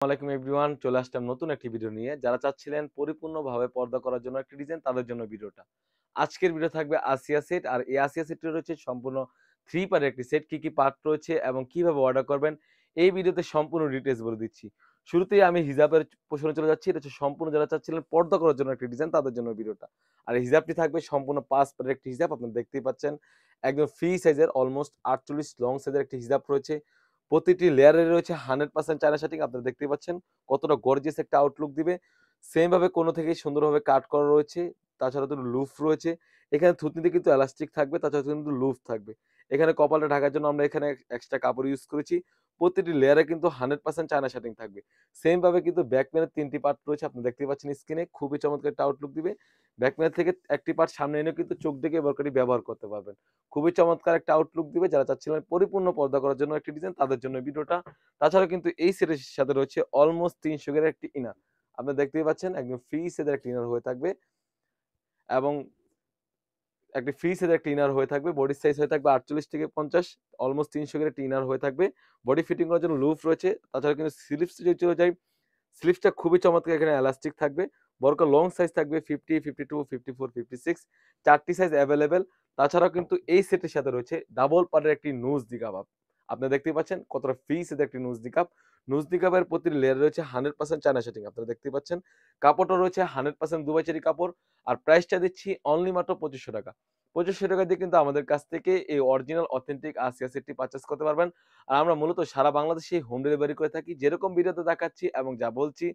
আসসালামু এভরিওয়ান, চলে আসলাম নতুন একটি ভিডিও নিয়ে। যারা চাচ্ছিলেন পরিপূর্ণভাবে পর্দা করার জন্য একটি ডিজাইন, তাদের জন্য ভিডিওটা। আজকের ভিডিও থাকবে আসিয়া সেট, আর এই আসিয়া সেটটি রয়েছে সম্পূর্ণ 3 পার্টের একটি সেট। কি পার্ট রয়েছে এবং কিভাবে অর্ডার করবেন, এই ভিডিওতে সম্পূর্ণ ডিটেইলস বলে দিচ্ছি। শুরুতেই আমি হিজাবের প্রসঙ্গে চলে যাচ্ছি। এটা হচ্ছে সম্পূর্ণ যারা চাচ্ছিলেন পর্দা করার জন্য একটি ডিজাইন, তাদের জন্য ভিডিওটা। আর এই হিজাবটি থাকবে সম্পূর্ণ 5 পার্টের একটি হিজাব। আপনারা দেখতেই পাচ্ছেন, একদম ফ্রি সাইজের অলমোস্ট 48 লং সাইজের একটি হিজাব রয়েছে। প্রতিটি লেয়ারে রয়েছে 100% চায়না শাটিং। আপনারা দেখতেই পাচ্ছেন কতটা গর্জিয়াস একটা আউটলুক দিবে। সেম ভাবে কোণ থেকেই সুন্দরভাবে কাট করা রয়েছে। তাছাড়া তো লুফ রয়েছে। এখানে থুতনিতে কিন্তু এলাস্টিক থাকবে, তাছাড়া কিন্তু লুফ থাকবে। এখানে কপালটা ঢাকার জন্য আমরা এখানে এক্সট্রা কাপড় ইউজ করেছি। প্রতিটি লেয়ারে কিন্তু 100% চায়না শাটিং থাকবে। সেম ভাবে কিন্তু ব্যাক প্যানেল ৩ টি পার্ট রয়েছে। আপনি দেখতেই পাচ্ছেন স্ক্রিনে, খুবই চমৎকার একটা আউটলুক দিবে। ব্যাক প্যানেল থেকে একটি পার্ট সামনে এনেও কিন্তু চোখ ঢেকে বোরকাটি ব্যবহার করতে পারবেন। খুবই চমৎকার একটা আউটলুক দিবে। যারা চাচ্ছিলেন পরিপূর্ণ পর্দা করার জন্য একটি ডিজাইন, তাদের জন্য ভিডিওটা। তাছাড়াও কিন্তু এই সেটের সাথে রয়েছে অলমোস্ট ৩০০ এর একটি ইনার। আপনারা দেখতেই পাচ্ছেন একদম ফ্রি সাইজের একটি ইনার হয়ে থাকবে এবং একটি ফ্রি সাইজের একটা ইনার হয়ে থাকবে। বডির সাইজ হয়ে থাকবে ৪৮ থেকে ৫০, অলমোস্ট ৩০০ এর একটি ইনার হয়ে থাকবে। বডি ফিটিং করার জন্য লুফ রয়েছে। তাছাড়া কিন্তু স্লিপস যদি চলে যাই, স্লিপসটা খুবই চমৎকার, এখানে এলাস্টিক থাকবে। বরকা লং সাইজ থাকবে 50, 52, 54, 56, ৪ টি সাইজ এভেইলেবল। তাছাড়াও কিন্তু এই সেটের সাথে রয়েছে ডাবল পাড়ের একটি নোজ নিকাব। আপনারা দেখতেই পাচ্ছেন কতটা ফ্রি সাইজের একটি নোজ নিকাব। নোজ নিকাবের প্রতিটি লেয়ারে রয়েছে 100% চায়না শাটিং। আপনারা দেখতেই পাচ্ছেন। কাপড়টা রয়েছে 100% দুবাই চেরি কাপড়। আর প্রাইসটা দিচ্ছি অনলি মাত্র ৳২৫০০। ৳২৫০০ দিয়ে কিন্তু আমাদের কাছ থেকে এই অরিজিনাল অথেন্টিক আসিয়া সেটটি পারচেজ করতে পারবেন। আর আমরা মূলত সারা বাংলাদেশে হোম ডেলিভারি করে থাকি। যেরকম ভিডিওতে দেখাচ্ছি এবং যা বলছি,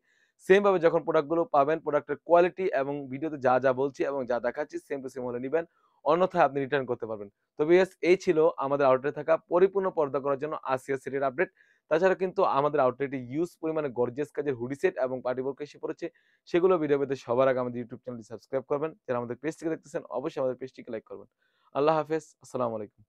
সেম ভাবে যখন প্রোডাক্টগুলো পাবেন, প্রোডাক্টের কোয়ালিটি এবং ভিডিওতে যা বলছি এবং যা দেখাচ্ছি সেম টু সেম হলে নিবেন। অন্যথায় আপনি রিটার্ন করতে পারবেন। তো ভিউয়ার্স, এই ছিল আমাদের আউটলেটে থাকা পরিপূর্ণ পর্দা করার জন্য আসিয়া সেটের আপডেট। তাছাড়া কিন্তু আমাদের আউটলেটে হিউজ পরিমাণে গর্জিয়াস কাজের হুডি সেট এবং পার্টি বোরকা এসে পড়েছে। সেগুলো ভিডিও পেতে সবার আগে আমাদের ইউটিউব চ্যানেলটি সাবস্ক্রাইব করবেন। যারা আমাদের পেজ থেকে দেখতেছেন, অবশ্যই আমাদের পেজটিকে লাইক করবেন। আল্লাহ হাফেজ। আসসালামু আলাইকুম।